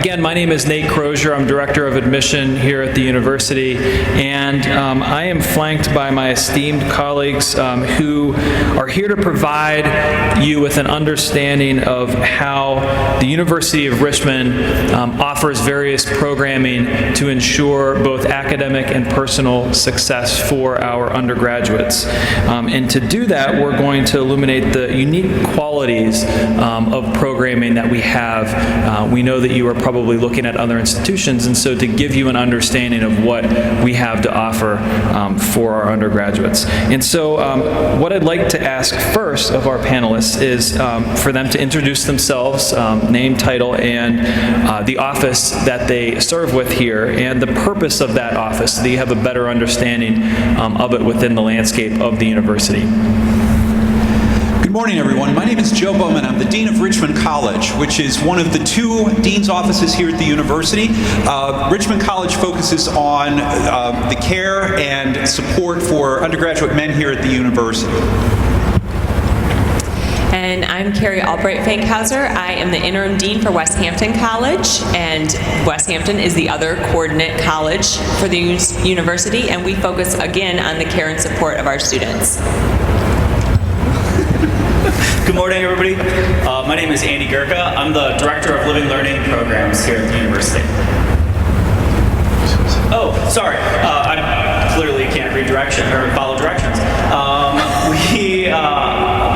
Again, my name is Nate Crozier. I'm Director of Admission here at the university, and I am flanked by my esteemed colleagues who are here to provide you with an understanding of how the University of Richmond offers various programming to ensure both academic and personal success for our undergraduates. And to do that, we're going to illuminate the unique qualities of programming that we have. We know that you are probably looking at other institutions, and so to give you an understanding of what we have to offer for our undergraduates. And so what I'd like to ask first of our panelists is for them to introduce themselves, name, title, and the office that they serve with here, and the purpose of that office, so that you have a better understanding of it within the landscape of the university. Good morning, everyone. My name is Joe Bowman. I'm the Dean of Richmond College, which is one of the two Dean's offices here at the university. Richmond College focuses on the care and support for undergraduate men here at the university. And I'm Kerry Fankhauser. I am the Interim Dean for Westhampton College, and Westhampton is the other coordinate college for the university, and we focus again on the care and support of our students. Good morning, everybody. My name is Andy Gurka. I'm the Director of Living Learning Programs here at the university. Oh, sorry. I clearly can't read direction or follow directions.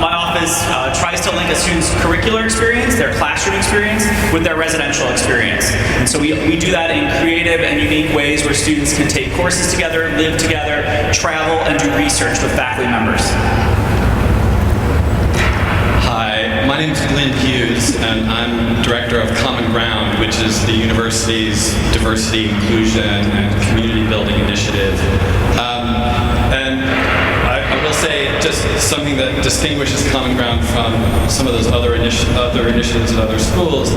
My office tries to link a student's curricular experience, their classroom experience, with their residential experience. And so we do that in creative and unique ways where students can take courses together, live together, travel, and do research with faculty members. Hi, my name is Lynne Hughes, and I'm Director of Common Ground, which is the university's diversity, inclusion, and community building initiative. And I will say just something that distinguishes Common Ground from some of those other initiatives at other schools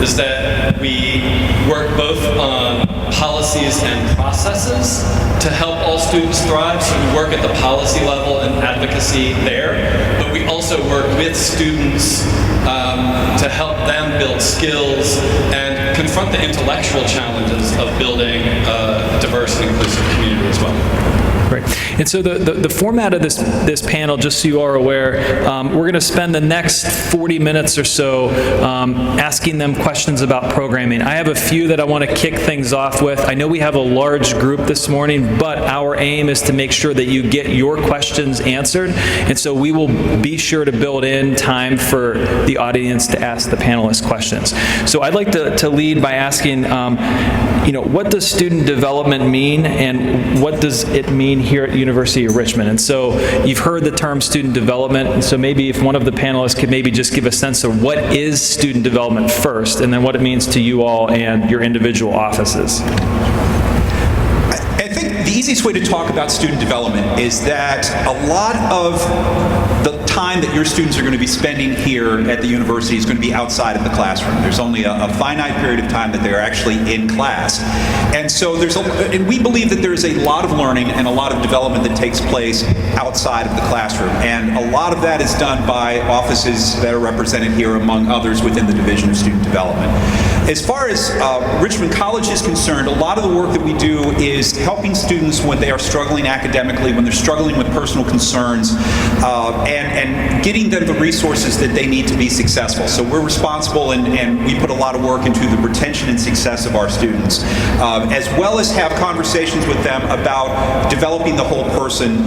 is that we work both on policies and processes to help all students thrive. So we work at the policy level and advocacy there, but we also work with students to help them build skills and confront the intellectual challenges of building a diverse and inclusive community as well. Great. And so the format of this panel, just so you are aware, we're going to spend the next 40 minutes or so asking them questions about programming. I have a few that I want to kick things off with. I know we have a large group this morning, but our aim is to make sure that you get your questions answered. And so we will be sure to build in time for the audience to ask the panelists questions. So I'd like to lead by asking, what does student development mean, and what does it mean here at the University of Richmond? And so you've heard the term student development, and so maybe if one of the panelists could maybe just give a sense of what is student development first, and then what it means to you all and your individual offices. I think the easiest way to talk about student development is that a lot of the time that your students are going to be spending here at the university is going to be outside of the classroom. There's only a finite period of time that they're actually in class. And so and we believe that there's a lot of learning and a lot of development that takes place outside of the classroom. And a lot of that is done by offices that are represented here, among others, within the Division of Student Development. As far as Richmond College is concerned, a lot of the work that we do is helping students when they are struggling academically, when they're struggling with personal concerns, and getting them the resources that they need to be successful. So we're responsible and we put a lot of work into the retention and success of our students, as well as have conversations with them about developing the whole person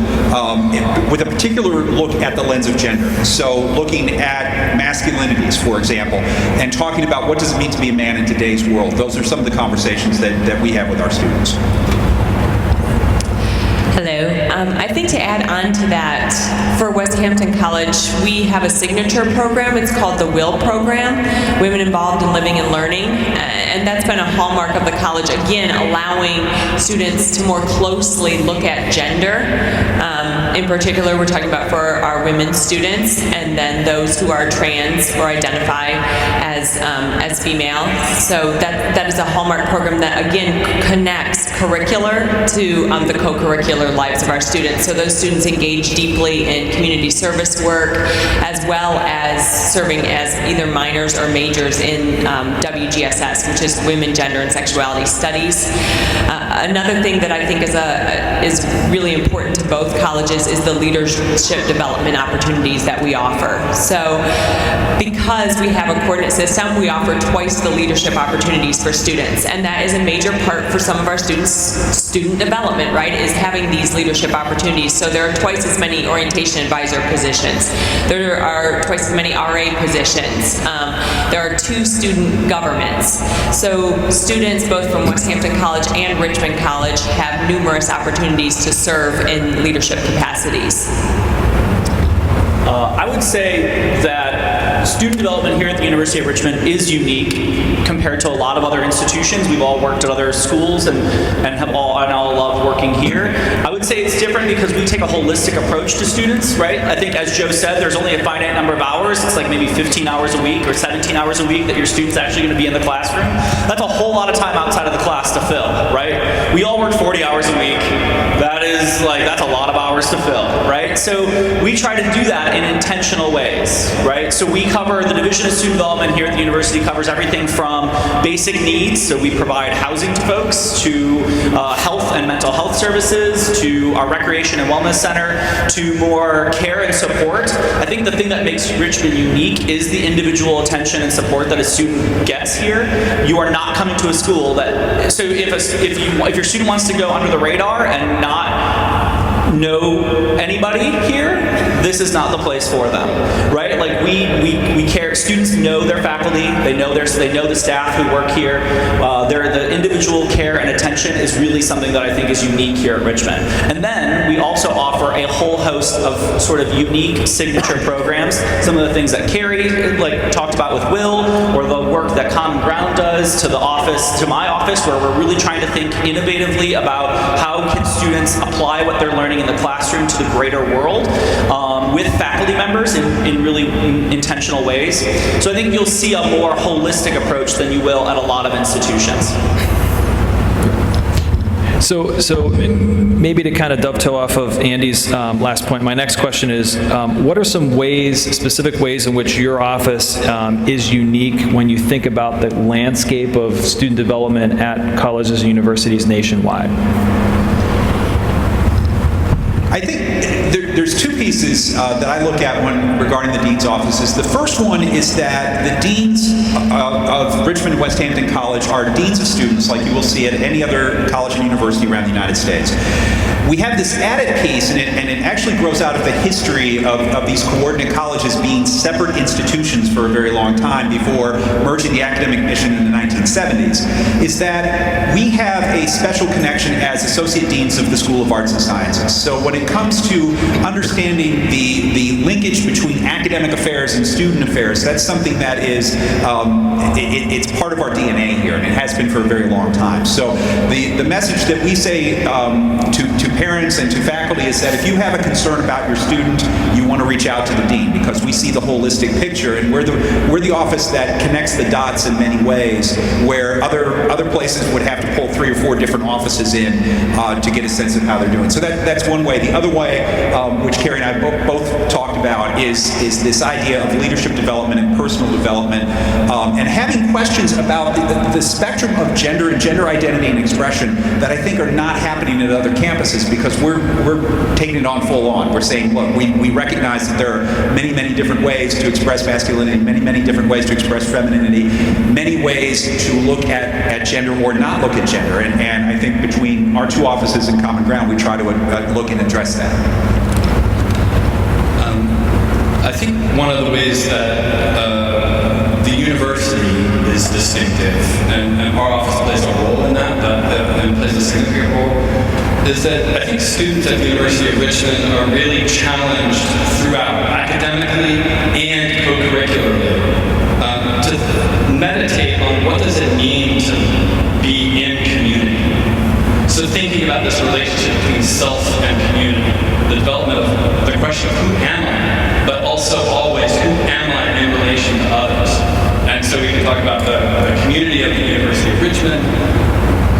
with a particular look at the lens of gender. So looking at masculinities, for example, and talking about what does it mean to be a man in today's world. Those are some of the conversations that we have with our students. Hello. I think to add on to that, for Westhampton College, we have a signature program. It's called the WILL program, Women Involved in Living and Learning, and that's been a hallmark of the college, again, allowing students to more closely look at gender. In particular, we're talking about for our women students, and then those who are trans or identify as female. So that is a hallmark program that, again, connects curricular to the co-curricular lives of our students. So those students engage deeply in community service work, as well as serving as either minors or majors in WGSS, which just women, gender, and sexuality studies. Another thing that I think is really important to both colleges is the leadership development opportunities that we offer. So because we have a coordinate system, we offer twice the leadership opportunities for students, and that is a major part for some of our students' student development, right, is having these leadership opportunities. So there are twice as many orientation advisor positions. There are twice as many RA positions. There are 2 student governments. So students both from Westhampton College and Richmond College have numerous opportunities to serve in leadership capacities. I would say that student development here at the University of Richmond is unique compared to a lot of other institutions. We've all worked at other schools and all love working here. I would say it's different because we take a holistic approach to students, right? I think, as Joe said, there's only a finite number of hours. It's like maybe 15 hours a week or 17 hours a week that your student's actually going to be in the classroom. That's a whole lot of time outside of the class to fill, right? We all work 40 hours a week. That's a lot of hours to fill, right? So we try to do that in intentional ways, right? So we cover, the Division of Student Development here at the university covers everything from basic needs, so we provide housing to folks, to health and mental health services, to our recreation and wellness center, to more care and support. I think the thing that makes Richmond unique is the individual attention and support that a student gets here. You are not coming to a school that, so if your student wants to go under the radar and not know anybody here, this is not the place for them, right? Like we care. Students know their faculty. They know the staff who work here. The individual care and attention is really something that I think is unique here at Richmond. And then we also offer a whole host of sort of unique signature programs. Some of the things that Kerry talked about with Will, or the work that Common Ground does, to my office, where we're really trying to think innovatively about how can students apply what they're learning in the classroom to the greater world with faculty members in really intentional ways. So I think you'll see a more holistic approach than you will at a lot of institutions. So maybe to kind of dovetail off of Andy's last point, my next question is, what are some specific ways in which your office is unique when you think about the landscape of student development at colleges and universities nationwide? I think there's 2 pieces that I look at regarding the dean's offices. The first one is that the deans of Richmond and Westhampton College are deans of students, like you will see at any other college and university around the United States. We have this added piece, and it actually grows out of the history of these coordinate colleges being separate institutions for a very long time before merging the academic mission in the 1970s, is that we have a special connection as associate deans of the School of Arts and Sciences. So when it comes to understanding the linkage between academic affairs and student affairs, that's something that is, it's part of our DNA here, and it has been for a very long time. So the message that we say to parents and to faculty is that if you have a concern about your student, you want to reach out to the dean, because we see the holistic picture, and we're the office that connects the dots in many ways, where other places would have to pull 3 or 4 different offices in to get a sense of how they're doing. So that's one way. The other way, which Kerry and I both talked about, is this idea of leadership development and personal development, and having questions about the spectrum of gender and gender identity and expression that I think are not happening at other campuses, because we're taking it on full on. We're saying, look, we recognize that there are many, many different ways to express masculinity, many, many different ways to express femininity, many ways to look at gender or not look at gender. And I think between our 2 offices and Common Ground, we try to look and address that. I think one of the ways that the university is distinctive, and our office plays a role in that, and plays a significant role, is that I think students at the University of Richmond are really challenged throughout, academically and co-curricularly, to meditate on what does it mean to be in community. So thinking about this relationship between self and community, the development of the question of who am I, but also always who am I in relation to others. And so we can talk about the community of the University of Richmond,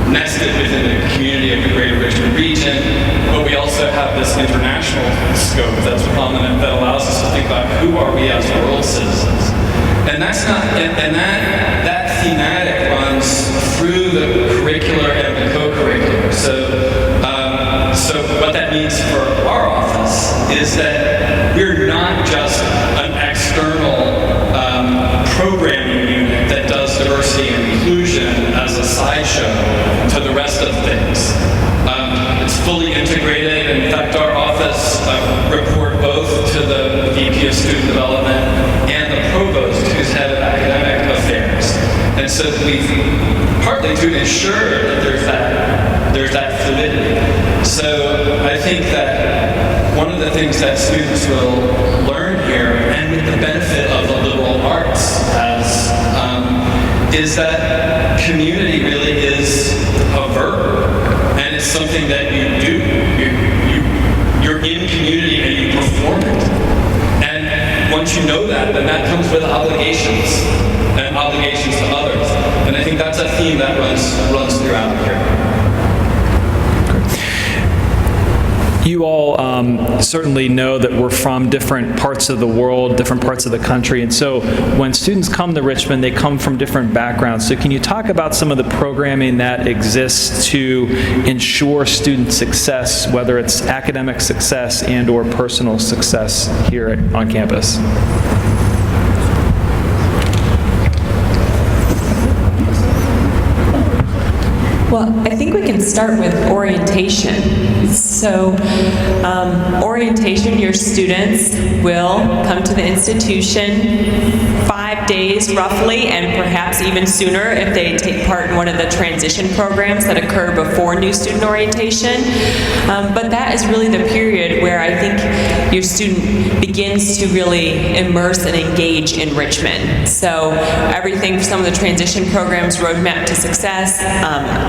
nested within the community of the greater Richmond region, but we also have this international scope that's prominent that allows us to think about who are we as world citizens. And that's not, and that thematic runs through the curricular and the co-curricular. So what that means for our office is that we're not just an external programming unit that does diversity and inclusion as a sideshow to the rest of things. It's fully integrated. In fact, our office report both to the VP of Student Development and the Provost, who's head of Academic Affairs. And so we've partly to ensure that there's that fluidity. So I think that one of the things that students will learn here, and with the benefit of the liberal arts, is that community really is a verb, and it's something that you do. You're in community and you perform it. And once you know that, then that comes with obligations, and obligations to others. And I think that's a theme that runs throughout here. You all certainly know that we're from different parts of the world, different parts of the country, and so when students come to Richmond, they come from different backgrounds. So can you talk about some of the programming that exists to ensure student success, whether it's academic success and or personal success here on campus? Well, I think we can start with orientation. So, orientation, your students will come to the institution 5 days roughly, and perhaps even sooner if they take part in one of the transition programs that occur before new student orientation. But that is really the period where I think your student begins to really immerse and engage in Richmond. So everything from some of the transition programs, Roadmap to Success,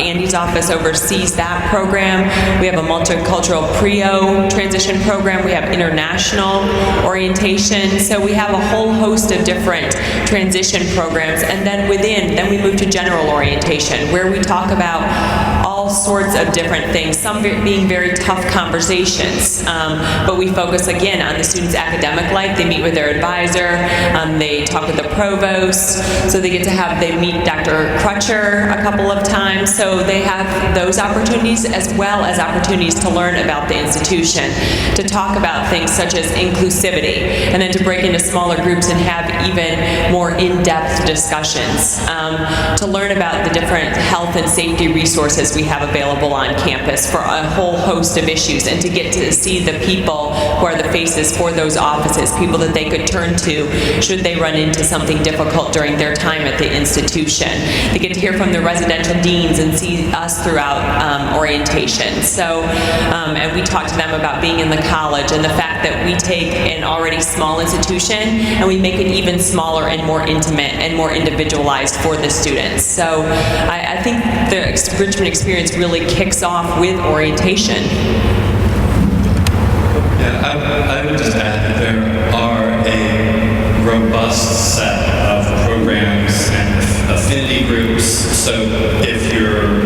Andy's office oversees that program. We have a multicultural PRIO transition program. We have international orientation. So we have a whole host of different transition programs. And then we move to general orientation, where we talk about all sorts of different things, some being very tough conversations. But we focus again on the student's academic life. They meet with their advisor. They talk with the provost. So they meet Dr. Crutcher a couple of times. So they have those opportunities as well as opportunities to learn about the institution, to talk about things such as inclusivity, and then to break into smaller groups and have even more in-depth discussions, to learn about the different health and safety resources we have available on campus for a whole host of issues, and to get to see the people who are the faces for those offices, people that they could turn to should they run into something difficult during their time at the institution. They get to hear from the residential deans and see us throughout orientation. So, and we talk to them about being in the college and the fact that we take an already small institution and we make it even smaller and more intimate and more individualized for the students. So I think the Richmond experience really kicks off with orientation. Yeah, I would just add that there are a robust set of programs and affinity groups. So if you're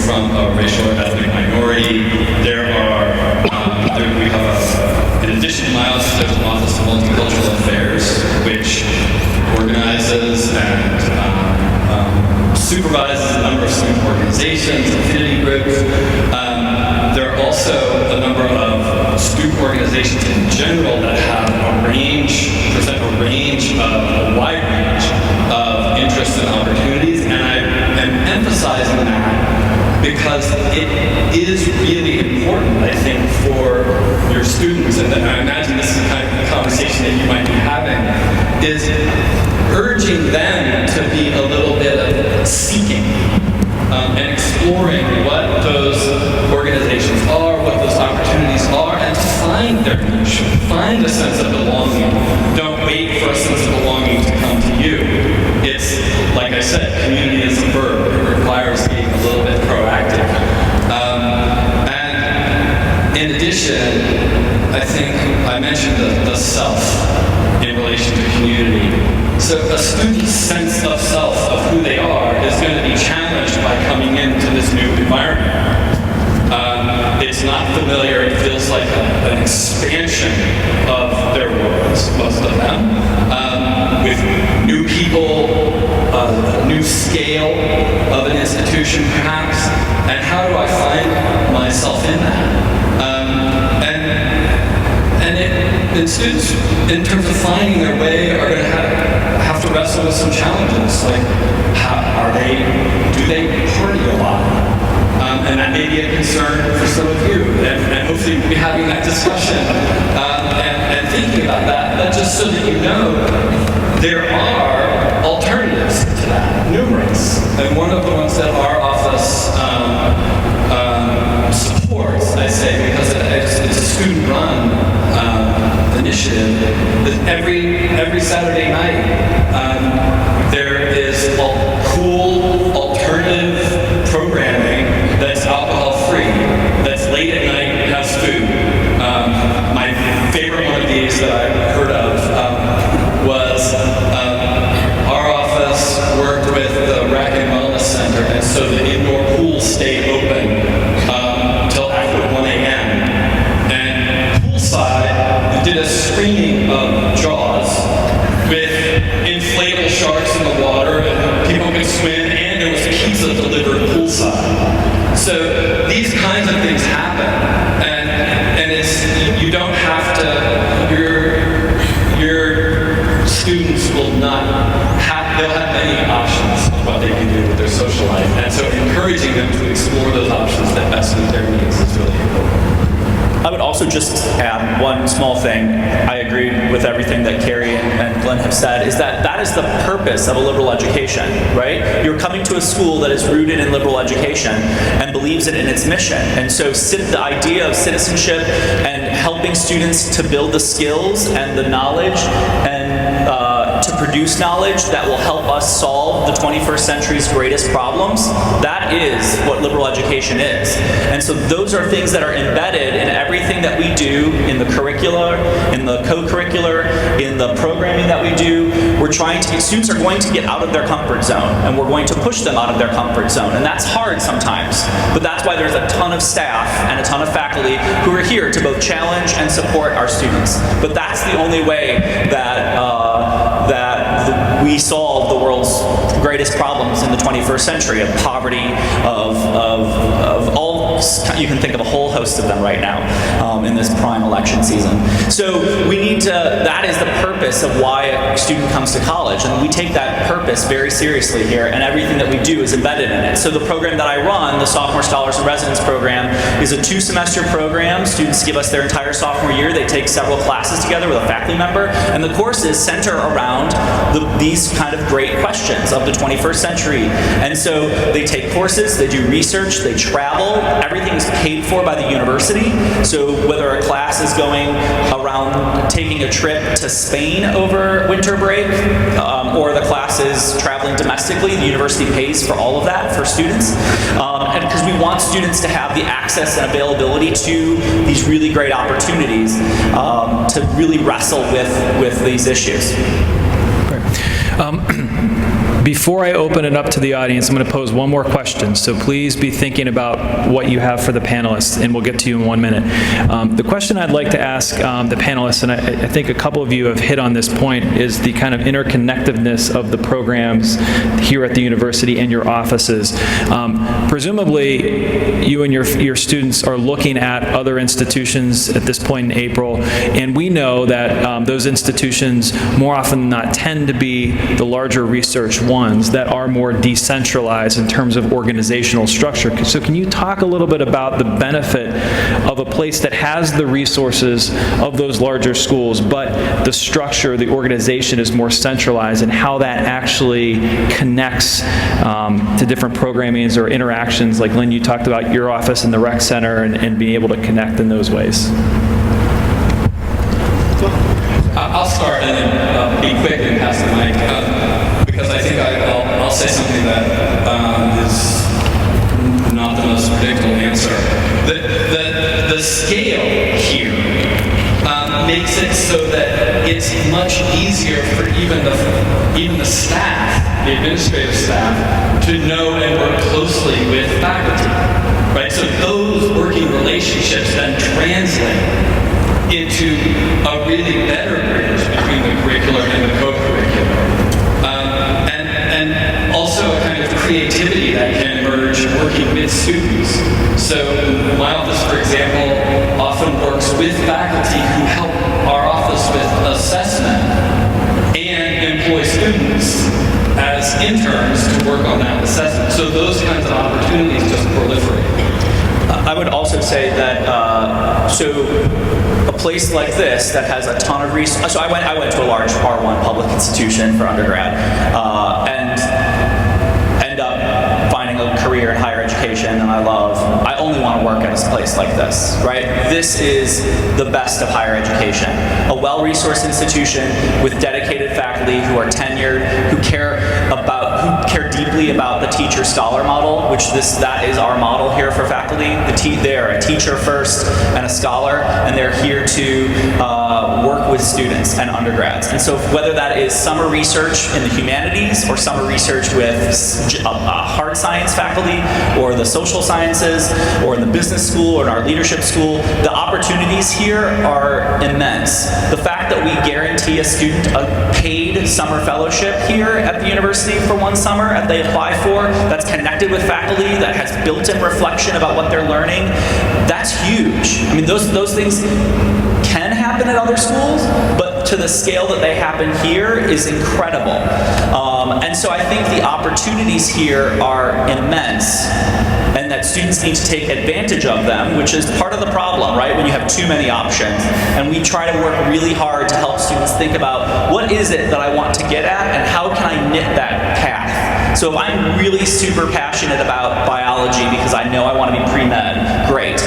from a racial or ethnic minority, in addition to my office, there's an Office of Multicultural Affairs, which organizes and supervises a number of student organizations, affinity groups. There are also a number of student organizations in general that have present a wide range of interests and opportunities, and I am emphasizing that because it is really important, I think, for your students, and I imagine this is the kind of conversation that you might be having, is urging them to be a little bit of seeking and exploring what those organizations are, what those opportunities are, and to find their niche, find a sense of belonging. Don't wait for a sense of belonging to come to you. It's, like I said, community is a verb. It requires being a little bit proactive. And in addition, I think I mentioned the self in relation to community. So a student's sense of self, of who they are, is going to be challenged by coming into this new environment. It's not familiar. It feels like an expansion of their worlds, most of them, with new people, scale of an institution, perhaps, and how do I find myself in that? And students, in terms of finding their way, are going to have to wrestle with some challenges, like do they party a lot? And that may be a concern for some of you, and hopefully we'll be having that discussion and thinking about that. But just so that you know, there are alternatives to that, numerous. And one of the ones that our office supports, I say, because it's a student-run initiative, that every Saturday night there is cool alternative programming that's alcohol-free, that's late at night, has food. My favorite one of these that I heard of was our office worked with the Rec and Wellness Center, and so the indoor pool stayed open till after 1 a.m. And poolside did a screening of Jaws with inflatable sharks in the water, and people could swim, and there was pizza delivered poolside. So these kinds of things happen, and you don't have to. Your students will not have. They'll have many options of what they can do with their social life, and so encouraging them to explore those options that best meet their needs is really important. I would also just add one small thing. I agree with everything that Kerry and Glyn have said, is that is the purpose of a liberal education, right? You're coming to a school that is rooted in liberal education and believes it in its mission. And so the idea of citizenship and helping students to build the skills and the knowledge and to produce knowledge that will help us solve the 21st century's greatest problems, that is what liberal education is. And so those are things that are embedded in everything that we do, in the curricular, in the co-curricular, in the programming that we do. Students are going to get out of their comfort zone, and we're going to push them out of their comfort zone. And that's hard sometimes, but that's why there's a ton of staff and a ton of faculty who are here to both challenge and support our students. But that's the only way that we solve the world's greatest problems in the 21st century, of poverty, of all, you can think of a whole host of them right now in this prime election season. So that is the purpose of why a student comes to college, and we take that purpose very seriously here, and everything that we do is embedded in it. So the program that I run, the Sophomore Scholars in Residence program, is a 2-semester program. Students give us their entire sophomore year. They take several classes together with a faculty member, and the courses center around these kind of great questions of the 21st century. And so they take courses, they do research, they travel. Everything is paid for by the university. So whether a class is going around taking a trip to Spain over winter break, or the class is traveling domestically, the university pays for all of that for students. And because we want students to have the access and availability to these really great opportunities to really wrestle with these issues. Before I open it up to the audience, I'm going to pose one more question, so please be thinking about what you have for the panelists, and we'll get to you in 1 minute. The question I'd like to ask the panelists, and I think a couple of you have hit on this point, is the kind of interconnectedness of the programs here at the university and your offices. Presumably, you and your students are looking at other institutions at this point in April, and we know that those institutions more often than not tend to be the larger research ones that are more decentralized in terms of organizational structure. So can you talk a little bit about the benefit of a place that has the resources of those larger schools, but the structure, the organization is more centralized, and how that actually connects to different programmings or interactions? Like Lynn, you talked about your office and the rec center and being able to connect in those ways. I'll start and then be quick and pass the mic, because I think I'll say something that is not the most predictable answer. The scale here makes it so that it's much easier for even the staff, the administrative staff, to know and work closely with faculty, right? So those working relationships then translate into a really better bridge between the curricular and the co-curricular. And also a creativity that can emerge working with students. So my office, for example, often works with faculty who help our office with assessment and employ students as interns to work on that assessment. So those kinds of opportunities just proliferate. I would also say that, so a place like this that has a ton of resources, so I went to a large R1 public institution for undergrad, and end up finding a career in higher education that I love. I only want to work at a place like this, right? This is the best of higher education. A well-resourced institution with dedicated faculty who are tenured, who care deeply about the teacher-scholar model, which that is our model here for faculty. They're a teacher first and a scholar, and they're here to work with students and undergrads. And so whether that is summer research in the humanities or summer research with hard science faculty or the social sciences or in the business school or in our leadership school, the opportunities here are immense. The fact that we guarantee a student a paid summer fellowship here at the university for one summer that they apply for, that's connected with faculty, that has built-in reflection about what they're learning, that's huge. I mean, those things can happen at other schools, but to the scale that they happen here is incredible. And so I think the opportunities here are immense, and that students need to take advantage of them, which is part of the problem, right? When you have too many options. And we try to work really hard to help students think about what is it that I want to get at and how can I knit that path. So if I'm really super passionate about biology because I know I want to be pre-med, great.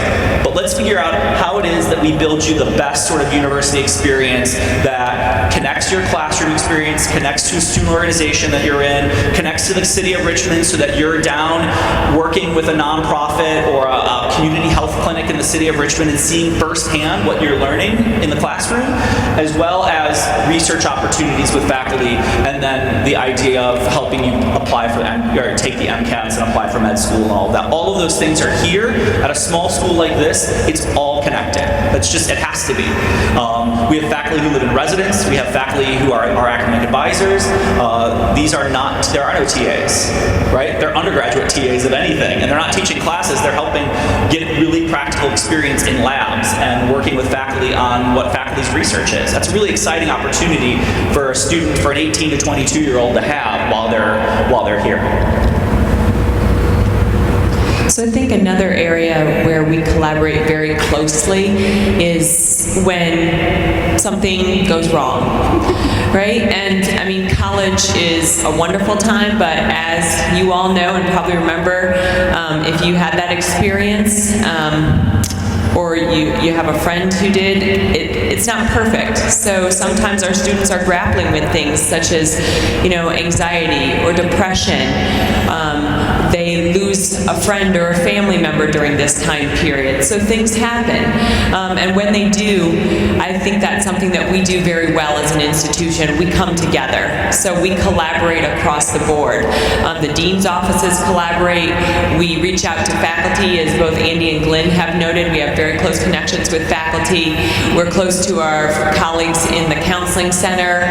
But let's figure out how it is that we build you the best sort of university experience that connects to your classroom experience, connects to a student organization that you're in, connects to the city of Richmond so that you're down working with a nonprofit or a community health clinic in the city of Richmond and seeing firsthand what you're learning in the classroom, as well as research opportunities with faculty, and then the idea of helping you apply for or take the MCATs and apply for med school and all of that. All of those things are here. At a small school like this, it's all connected. That's just, it has to be. We have faculty who live in residence. We have faculty who are our academic advisors. There are no TAs, right? They're undergraduate TAs of anything, and they're not teaching classes. They're helping get really practical experience in labs and working with faculty on what faculty's research is. That's a really exciting opportunity for a student, for an 18 to 22-year-old to have while they're here. So I think another area where we collaborate very closely is when something goes wrong, right? And I mean, college is a wonderful time, but as you all know and probably remember, if you had that experience, or you have a friend who did, it's not perfect. So sometimes our students are grappling with things such as, anxiety or depression. They lose a friend or a family member during this time period. So things happen. And when they do, I think that's something that we do very well as an institution. We come together. So we collaborate across the board. The dean's offices collaborate. We reach out to faculty, as both Andy and Glyn have noted. We have very close connections with faculty. We're close to our colleagues in the counseling center,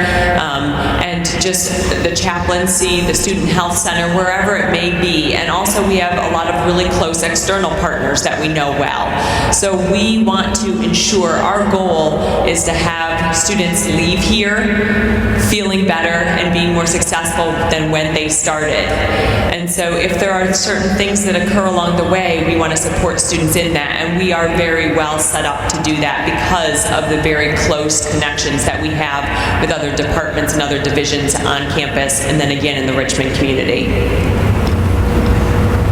and just the chaplaincy, the student health center, wherever it may be. And also we have a lot of really close external partners that we know well. So we want to ensure, our goal is to have students leave here feeling better and being more successful than when they started. And so if there are certain things that occur along the way, we want to support students in that, and we are very well set up to do that because of the very close connections that we have with other departments and other divisions on campus, and then again in the Richmond community.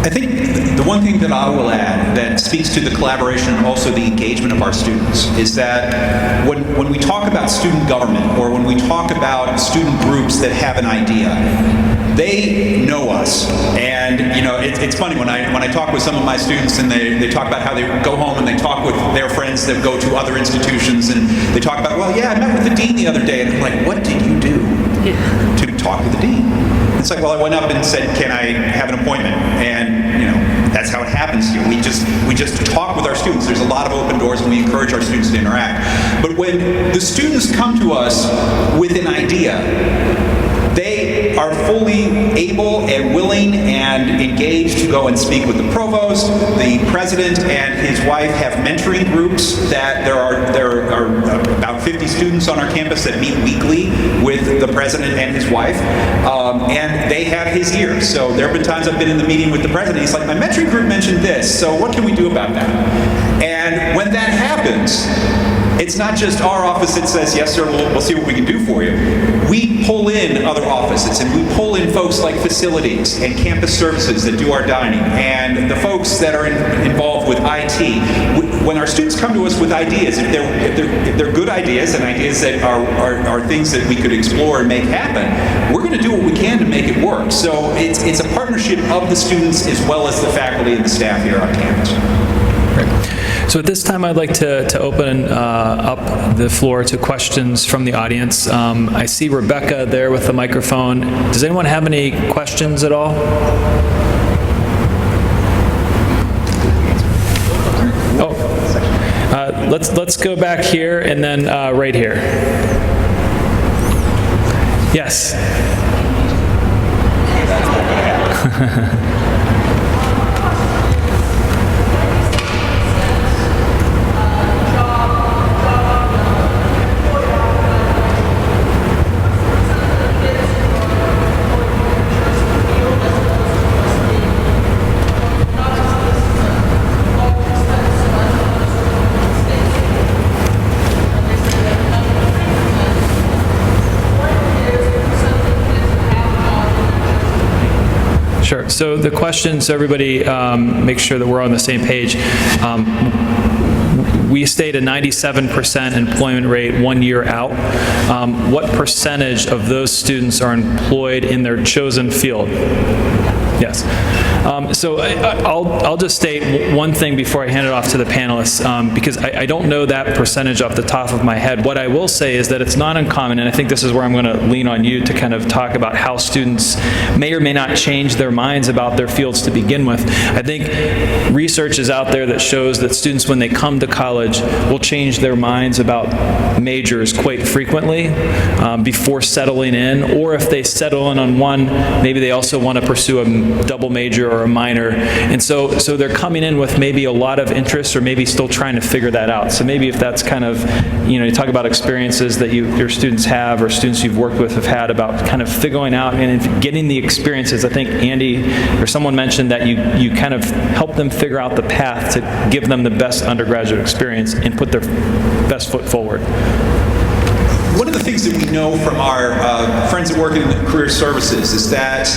I think the one thing that I will add that speaks to the collaboration and also the engagement of our students is that when we talk about student government, or when we talk about student groups that have an idea, they know us. And it's funny when I talk with some of my students and they talk about how they go home and they talk with their friends that go to other institutions, and they talk about, well, yeah, I met with the dean the other day, and I'm like, what did you do to talk with the dean? It's like, well, I went up and said, can I have an appointment? And that's how it happens here. We just talk with our students. There's a lot of open doors, and we encourage our students to interact. But when the students come to us with an idea, are fully able and willing and engaged to go and speak with the provost. The president and his wife have mentoring groups that there are about 50 students on our campus that meet weekly with the president and his wife, and they have his ear. So there have been times I've been in the meeting with the president. He's like, my mentoring group mentioned this, so what can we do about that? And when that happens, it's not just our office that says, yes, sir, we'll see what we can do for you. We pull in other offices, and we pull in folks like facilities and campus services that do our dining, and the folks that are involved with IT. When our students come to us with ideas, if they're good ideas and ideas that are things that we could explore and make happen, we're going to do what we can to make it work. So it's a partnership of the students as well as the faculty and the staff here on campus. So at this time, I'd like to open up the floor to questions from the audience. I see Rebecca there with the microphone. Does anyone have any questions at all? Oh, let's go back here and then right here. Yes. Sure. So the question, so everybody make sure that we're on the same page. We state a 97% employment rate 1 year out. What percentage of those students are employed in their chosen field? Yes. So I'll just state one thing before I hand it off to the panelists, because I don't know that percentage off the top of my head. What I will say is that it's not uncommon, and I think this is where I'm going to lean on you to kind of talk about how students may or may not change their minds about their fields to begin with. I think research is out there that shows that students, when they come to college, will change their minds about majors quite frequently before settling in, or if they settle in on one, maybe they also want to pursue a double major or a minor, and so they're coming in with maybe a lot of interest, or maybe still trying to figure that out. So maybe if that's kind of, you talk about experiences that your students have, or students you've worked with have had, about kind of figuring out and getting the experiences. I think Andy or someone mentioned that you kind of help them figure out the path to give them the best undergraduate experience and put their best foot forward. One of the things that we know from our friends that work in career services is that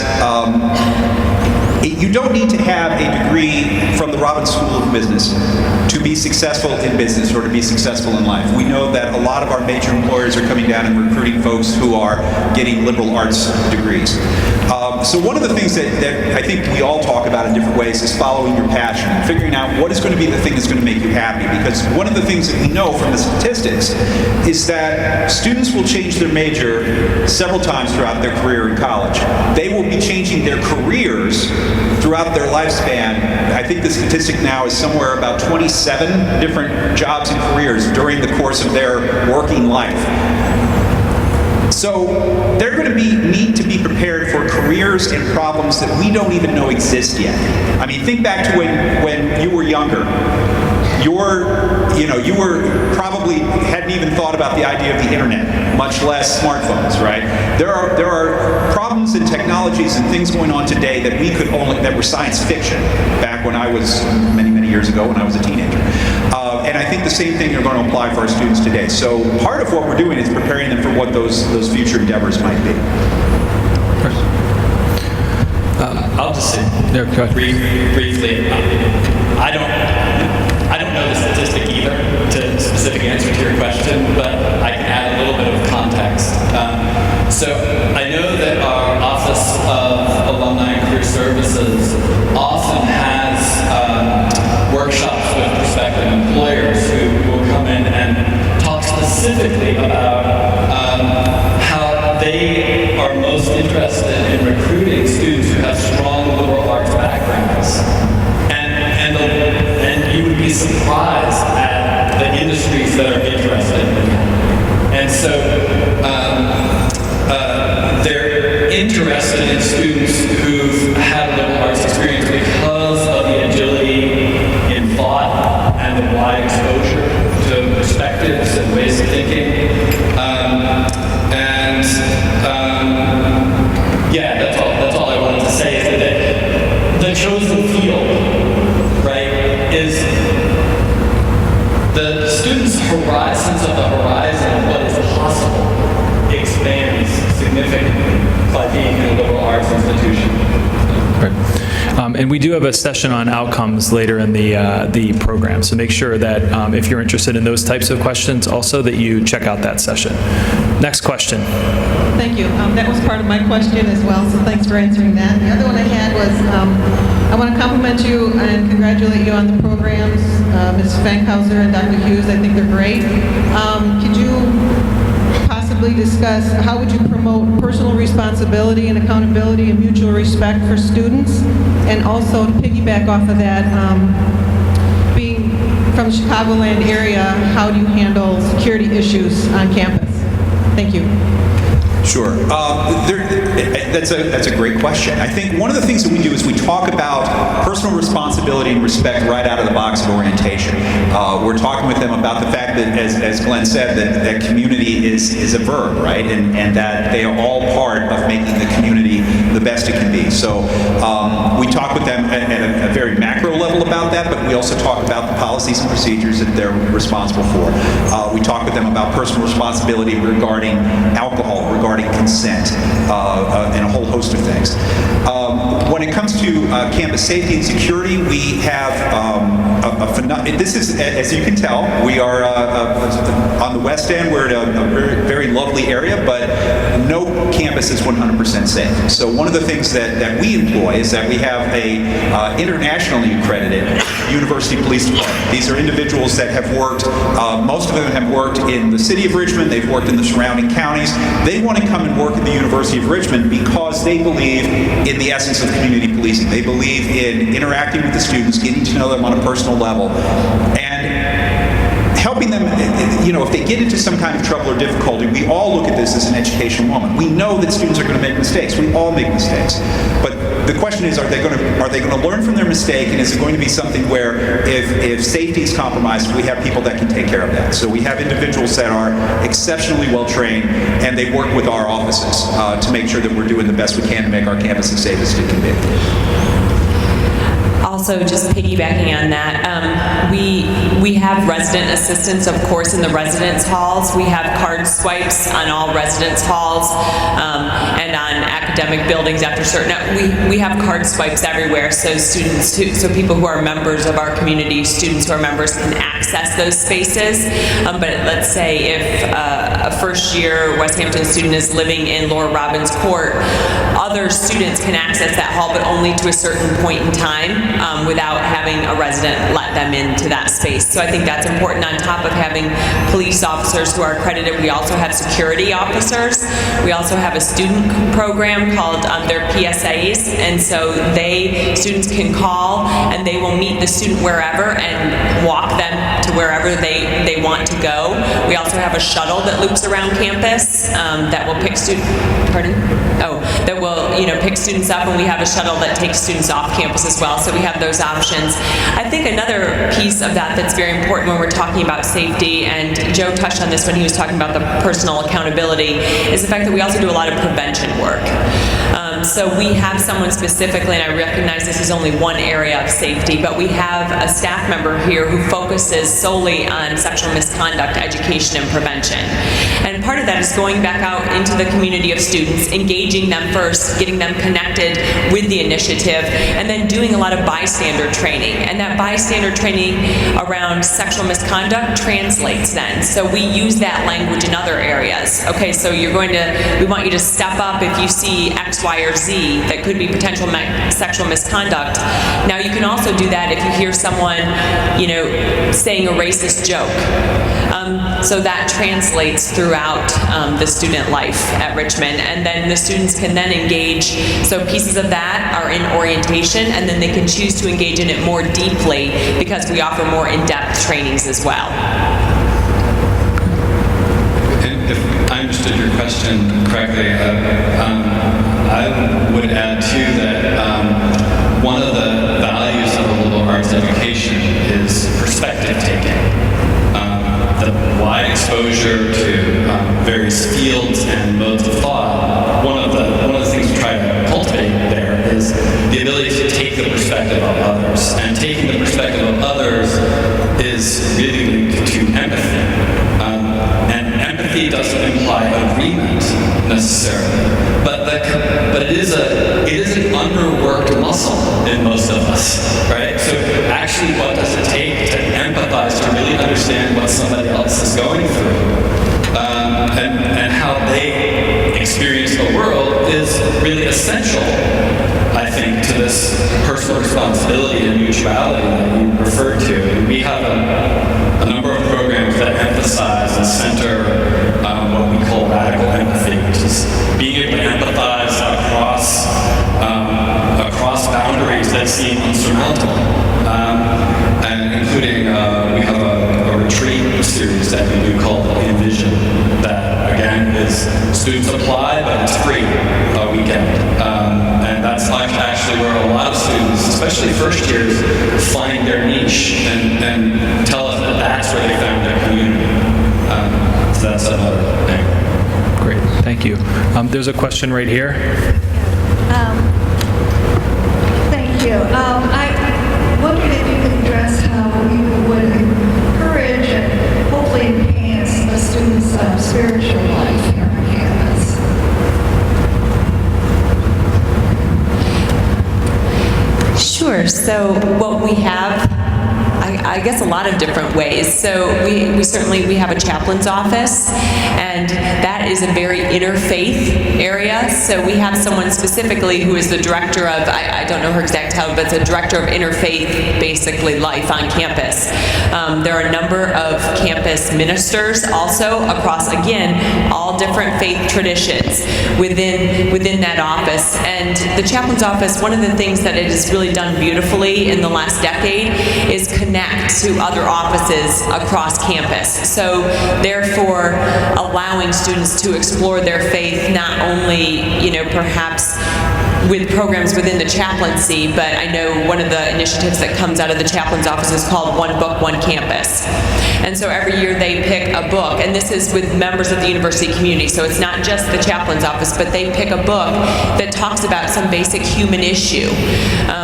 you don't need to have a degree from the Robbins School of Business to be successful in business or to be successful in life. We know that a lot of our major employers are coming down and recruiting folks who are getting liberal arts degrees. So one of the things that I think we all talk about in different ways is following your passion and figuring out what is going to be the thing that's going to make you happy. Because one of the things that we know from the statistics is that students will change their major several times throughout their career in college. They will be changing their careers throughout their lifespan. I think the statistic now is somewhere about 27 different jobs and careers during the course of their working life. So they're going to need to be prepared for careers and problems that we don't even know exist yet. I mean, think back to when you were younger. You were probably hadn't even thought about the idea of the internet, much less smartphones, right? There are problems and technologies and things going on today that were science fiction back when I was many years ago when I was a teenager. And I think the same thing are going to apply for our students today. So part of what we're doing is preparing them for what those future endeavors might be. I'll just say briefly. I don't know the statistic either to a specific answer to your question, but I can add a little bit of context. So I know that our Office of Alumni and Career Services often has workshops with prospective employers who will come in and talk specifically about how they are most interested in recruiting students who have strong liberal arts backgrounds. And you would be surprised at the industries that are interested in that. And so they're interested in students who've had a liberal arts experience because of the agility in thought and the wide exposure to perspectives and ways of thinking. Yeah, that's all I wanted to say is that the chosen field, right, is the students' horizons of the horizon of what is possible expands significantly by being in a liberal arts institution. Right. And we do have a session on outcomes later in the program, so make sure that if you're interested in those types of questions also that you check out that session. Next question. Thank you. That was part of my question as well, so thanks for answering that. The other one I had was, I want to compliment you and congratulate you on the programs, Ms. Fankhauser and Dr. Hughes. I think they're great. Could you possibly discuss how would you promote personal responsibility and accountability and mutual respect for students? And also to piggyback off of that, being from the Chicagoland area, how do you handle security issues on campus? Thank you. Sure. That's a great question. I think one of the things that we do is we talk about personal responsibility and respect right out of the box of orientation. We're talking with them about the fact that, as Glenn said, that community is a verb, right? And that they are all part of making the community the best it can be. So we talk with them at a very macro level about that, but we also talk about the policies and procedures that they're responsible for. We talk with them about personal responsibility regarding alcohol, regarding consent, and a whole host of things. When it comes to campus safety and security, we have this is, as you can tell, we are on the West End. We're at a very, very lovely area, but no campus is 100% safe. So one of the things that we employ is that we have a internationally accredited university police department. These are individuals that have worked, most of them have worked in the city of Richmond, they've worked in the surrounding counties. They want to come and work at the University of Richmond because they believe in the essence of community policing. They believe in interacting with the students, getting to know them on a personal level, and helping them, if they get into some kind of trouble or difficulty. We all look at this as an educational moment. We know that students are going to make mistakes. We all make mistakes. But the question is, are they going to learn from their mistake, and is it going to be something where if safety is compromised, we have people that can take care of that? So we have individuals that are exceptionally well trained, and they work with our offices to make sure that we're doing the best we can to make our campus as safe as it can be. Also, just piggybacking on that, we have resident assistants, of course, in the residence halls. We have card swipes on all residence halls and on academic buildings after certain. We have card swipes everywhere, so so people who are members of our community, students who are members, can access those spaces. But let's say if a first-year Westhampton student is living in Laura Robbins Court, other students can access that hall, but only to a certain point in time. Without having a resident let them into that space. So I think that's important. On top of having police officers who are accredited, we also have security officers. We also have a student program called their PSAs, and so students can call and they will meet the student wherever and walk them to wherever they want to go. We also have a shuttle that loops around campus that will pick students. Pardon? Oh, that will pick students up, and we have a shuttle that takes students off campus as well. So we have those options. I think another piece of that's very important when we're talking about safety, and Joe touched on this when he was talking about the personal accountability, is the fact that we also do a lot of prevention work. So we have someone specifically, and I recognize this is only one area of safety, but we have a staff member here who focuses solely on sexual misconduct education and prevention. And part of that is going back out into the community of students, engaging them first, getting them connected with the initiative, and then doing a lot of bystander training. And that bystander training around sexual misconduct translates then. So we use that language in other areas. Okay, so we want you to step up if you see X, Y, or Z that could be potential sexual misconduct. Now you can also do that if you hear someone, saying a racist joke. So that translates throughout the student life at Richmond, and then the students can then engage. So pieces of that are in orientation, and then they can choose to engage in it more deeply because we offer more in-depth trainings as well. And if I understood your question correctly, I would add too that one of the values of a liberal arts education is perspective taking. The wide exposure to various fields and modes of thought. One of the things we try to cultivate there is the ability to take the perspective of others. And taking the perspective of others is really linked to empathy. And empathy doesn't imply agreement necessarily, but it is an underworked muscle in most of us, right? So actually, what does it take to empathize, to really understand what somebody else is going through, and how they experience the world is really essential, I think, to this personal responsibility and mutuality that you referred to. And we have a number of programs that emphasize and center what we call radical empathy, which is being able to empathize across boundaries that seem unsurmountable. And including, we have a retreat series that we do called Envision, that again is students apply, but it's free a weekend. And that's actually where a lot of students, especially first years, find their niche and tell us that that's where they found their community. So that's another thing. Great, thank you. There's a question right here. Thank you. I wondered if you could address how you would encourage and hopefully enhance a student's spiritual life here on campus. Sure. So what we have, I guess, a lot of different ways. So we have a chaplain's office, and that is a very interfaith area. So we have someone specifically who is the director of, I don't know her exact title, but it's a director of interfaith, basically, life on campus. There are a number of campus ministers also across, again, all different faith traditions within that office. And the chaplain's office, one of the things that it has really done beautifully in the last decade is connect to other offices across campus. So therefore, allowing students to explore their faith, not only, perhaps with programs within the chaplaincy, but I know one of the initiatives that comes out of the chaplain's office is called One Book, One Campus. And so every year they pick a book, and this is with members of the university community, so it's not just the chaplain's office, but they pick a book that talks about some basic human issue.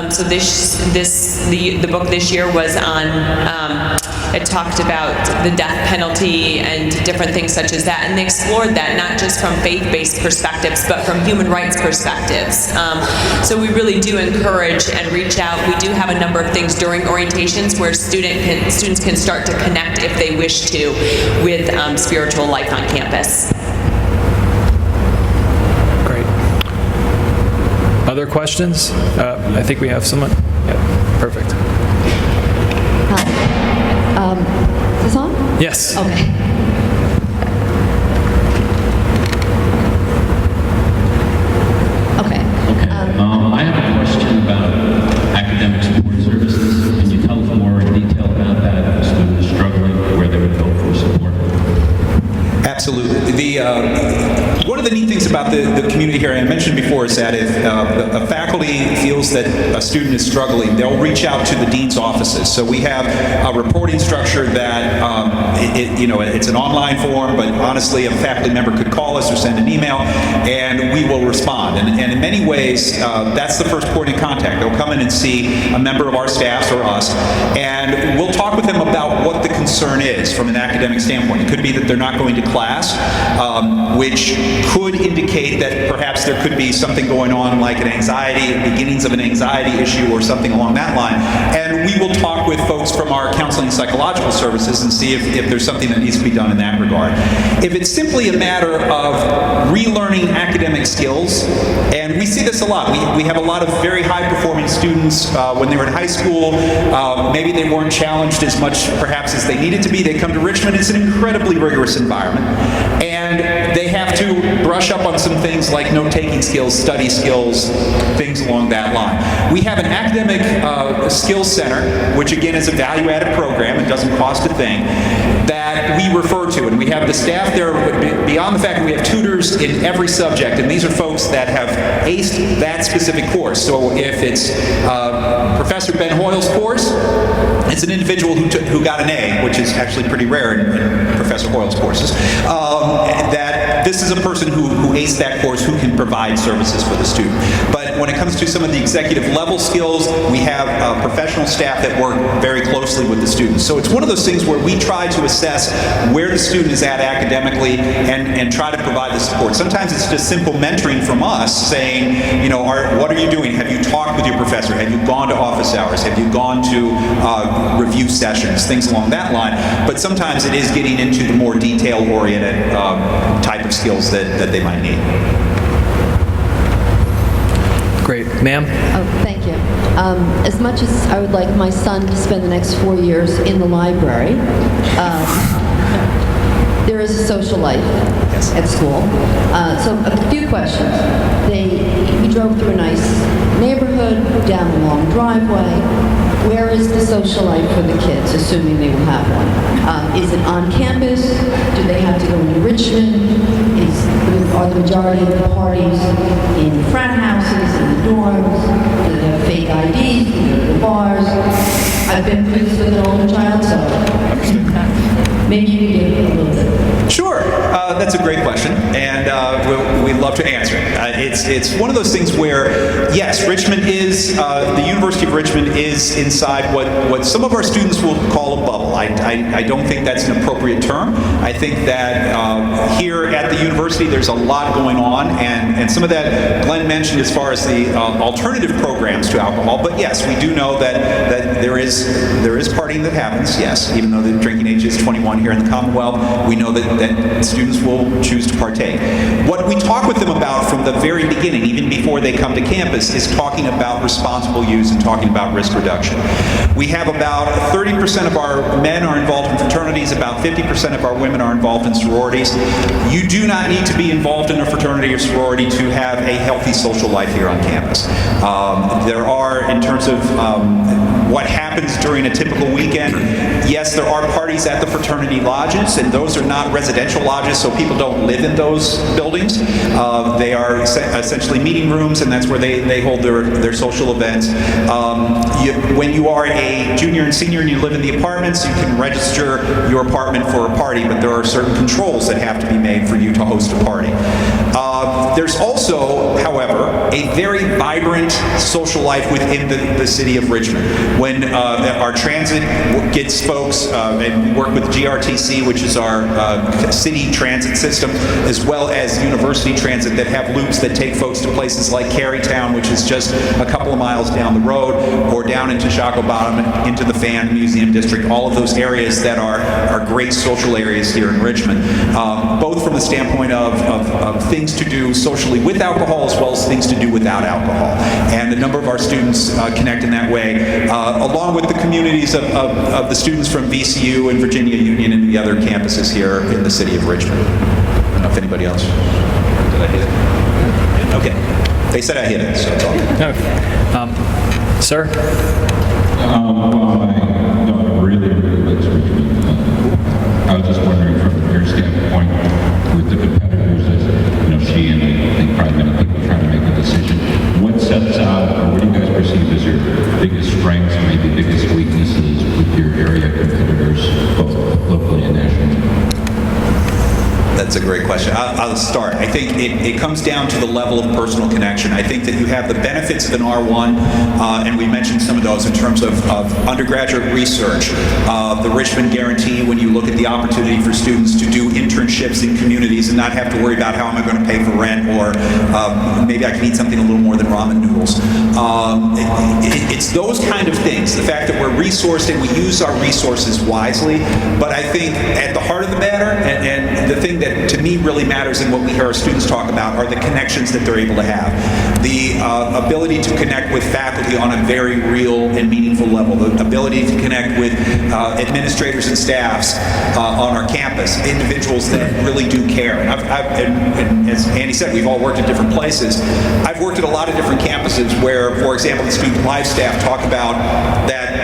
So the book this year was on, it talked about the death penalty and different things such as that, and they explored that not just from faith-based perspectives, but from human rights perspectives. So we really do encourage and reach out. We do have a number of things during orientations where students can start to connect, if they wish to, with spiritual life on campus. Great. Other questions? I think we have someone. Yeah, perfect. Is this on? Yes. Okay. Okay. I have a question about academic support services. Can you tell us more in detail about that? If a student is struggling, where they would go for support? Absolutely. One of the neat things about the community here, I mentioned before, is that if a faculty feels that a student is struggling, they'll reach out to the dean's offices. So we have a reporting structure that, it's an online form, but honestly, a faculty member could call us or send an email, and we will respond. And in many ways, that's the first point of contact. They'll come in and see a member of our staff or us, and we'll talk with them about what the concern is from an academic standpoint. It could be that they're not going to class, which could indicate that perhaps there could be something going on like an anxiety, beginnings of an anxiety issue or something along that line. And we will talk with folks from our counseling and psychological services and see if there's something that needs to be done in that regard. If it's simply a matter of relearning academic skills, and we see this a lot. We have a lot of very high-performing students when they were in high school. Maybe they weren't challenged as much perhaps as they needed to be. They come to Richmond. It's an incredibly rigorous environment. And they have to brush up on some things like note-taking skills, study skills, things along that line. We have an academic skills center, which again is a value-added program. It doesn't cost a thing, that we refer to. And we have the staff there, beyond the fact that we have tutors in every subject, and these are folks that have aced that specific course. So if it's Professor Ben Hoyle's course, it's an individual who got an A, which is actually pretty rare in Professor Hoyle's courses. That this is a person who aced that course who can provide services for the student. But when it comes to some of the executive level skills, we have professional staff that work very closely with the students. So it's one of those things where we try to assess where the student is at academically and try to provide the support. Sometimes it's just simple mentoring from us saying, you know, what are you doing? Have you talked with your professor? Have you gone to office hours? Have you gone to review sessions? Things along that line. But sometimes it is getting into the more detail-oriented type of skills that they might need. Great. Ma'am? Oh, thank you. As much as I would like my son to spend the next 4 years in the library, there is a social life at school. So a few questions. We drove through a nice neighborhood, down a long driveway. Where is the social life for the kids, assuming they will have one? Is it on campus? Do they have to go into Richmond? Are the majority of the parties in frat houses, in the dorms? Do they have fake IDs? Do they go to the bars? I've been pleased with an older child, so maybe you can give me a little bit. Sure. That's a great question, and we'd love to answer it. It's one of those things where, yes, Richmond is, the University of Richmond is inside what some of our students will call a bubble. I don't think that's an appropriate term. I think that here at the university there's a lot going on, and some of that Glenn mentioned as far as the alternative programs to alcohol, but yes, we do know that there is partying that happens, yes, even though the drinking age is 21 here in the Commonwealth, we know that students will choose to partake. What we talk with them about from the very beginning, even before they come to campus, is talking about responsible use and talking about risk reduction. We have about 30% of our men are involved in fraternities, about 50% of our women are involved in sororities. You do not need to be involved in a fraternity or sorority to have a healthy social life here on campus. There are, in terms of what happens during a typical weekend, yes, there are parties at the fraternity lodges, and those are not residential lodges, so people don't live in those buildings. They are essentially meeting rooms, and that's where they hold their social events. When you are a junior and senior and you live in the apartments, you can register your apartment for a party, but there are certain controls that have to be made for you to host a party. There's also, however, a very vibrant social life within the city of Richmond. When our transit gets folks, and we work with GRTC, which is our city transit system, as well as university transit that have loops that take folks to places like Kerry Town, which is just a couple of miles down the road, or down into Shockoe Bottom, into the Fan Museum District, all of those areas that are great social areas here in Richmond, both from the standpoint of things to do socially with alcohol as well as things to do without alcohol. And a number of our students connect in that way, along with the communities of the students from VCU and Virginia Union and the other campuses here in the city of Richmond. I don't know if anybody else. Did I hit it? Okay. They said I hit it, so it's all good. No. Sir? Well, my daughter really likes Richmond. I was just wondering from your standpoint, with the competitors that she and I think probably many people trying to make a decision, what sets out, or what do you guys perceive as your biggest strengths and maybe biggest weaknesses with your area competitors, both locally and nationally? That's a great question. I'll start. I think it comes down to the level of personal connection. I think that you have the benefits of an R1, and we mentioned some of those in terms of undergraduate research, the Richmond Guarantee, when you look at the opportunity for students to do internships in communities and not have to worry about how am I going to pay for rent, or maybe I can eat something a little more than ramen noodles. It's those kind of things. The fact that we're resourced and we use our resources wisely, but I think at the heart of the matter, and the thing that to me really matters in what we hear our students talk about, are the connections that they're able to have. The ability to connect with faculty on a very real and meaningful level. The ability to connect with administrators and staffs on our campus campus, individuals that really do care. And as Andy said, we've all worked at different places. I've worked at a lot of different campuses where, for example, the student life staff talk about that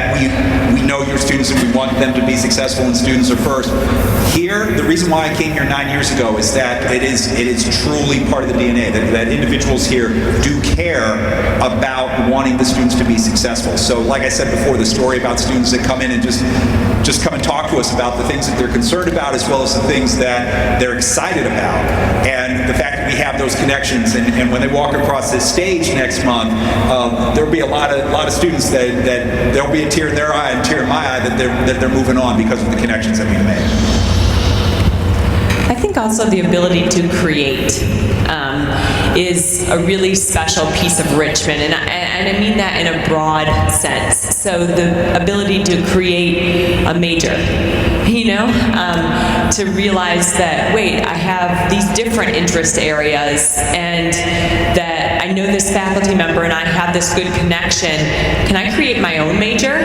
we know your students and we want them to be successful and students are first. Here, the reason why I came here 9 years ago is that it is truly part of the DNA, that individuals here do care about wanting the students to be successful. So like I said before, the story about students that come in and just come and talk to us about the things that they're concerned about as well as the things that they're excited about. And the fact that we have those connections, and when they walk across this stage next month, there'll be a lot of students that there'll be a tear in their eye and a tear in my eye that they're moving on because of the connections that we've made. I think also the ability to create is a really special piece of Richmond, and I mean that in a broad sense. So the ability to create a major, to realize that, wait, I have these different interest areas, and that I know this faculty member and I have this good connection. Can I create my own major?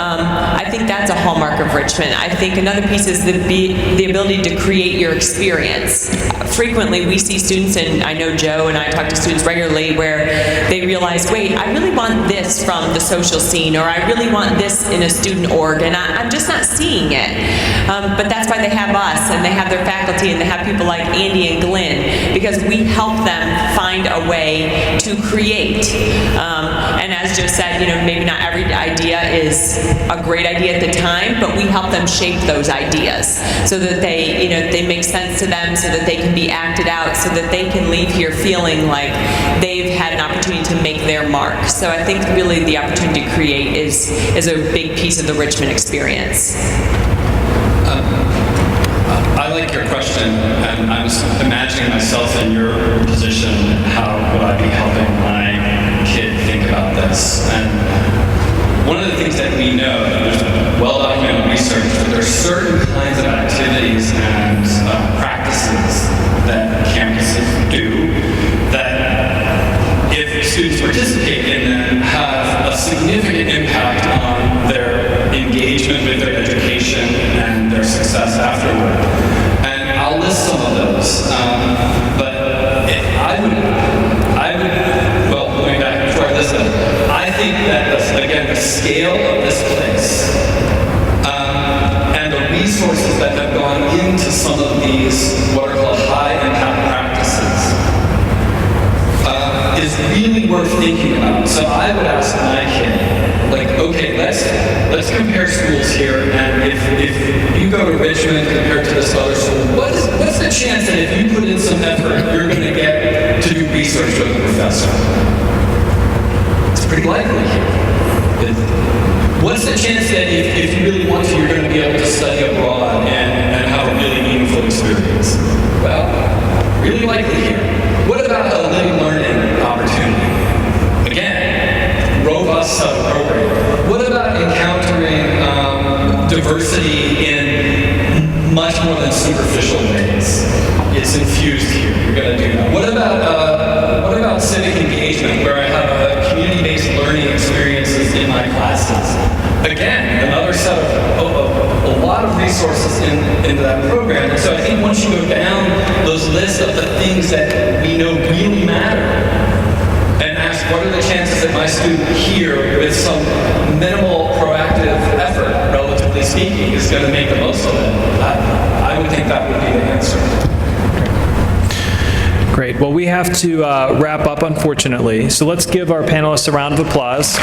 I think that's a hallmark of Richmond. I think another piece is the ability to create your experience. Frequently, we see students, and I know Joe and I talk to students regularly, where they realize, wait, I really want this from the social scene, or I really want this in a student org, and I'm just not seeing it. But that's why they have us, and they have their faculty, and they have people like Andy and Glyn, because we help them find a way to create. And as Joe said, maybe not every idea is a great idea at the time, but we help them shape those ideas so that they make sense to them, so that they can be acted out, so that they can leave here feeling like they've had an opportunity to make their mark. So I think really the opportunity to create is a big piece of the Richmond experience. I like your question, and I was imagining myself in your position. How would I be helping my kid think about this? And one of the things that we know, there's well-documented research, that there are certain kinds of activities and practices that campuses do that, if students participate in them, have a significant impact on their engagement with their education and their success afterward. And I'll list some of those, but going back before I list them, I think that, again, the scale of this place and the resources that have gone into some of these, what are called high-impact practices, is really worth thinking about. So I would ask my kid, okay, let's compare schools here, and if you go to Richmond compared to this other school, what's the chance that if you put in some effort, you're going to get to do research with a professor? It's pretty likely. What's the chance that if you really want to, you're going to be able to study abroad and have a really meaningful experience? Well, really likely here. What about a living learning opportunity? Again, robust sub-program. What about encountering diversity in much more than superficial ways? It's infused here. You're going to do that. What about civic engagement, where I have community-based learning experiences in my classes? Again, another set of a lot of resources into that program. And so I think once you go down those lists of the things that we know really matter, and ask what are the chances that my student here, with some minimal proactive effort, relatively speaking, is going to make the most of it, I would think that would be the answer. Great. Well, we have to wrap up, unfortunately. So let's give our panelists a round of applause.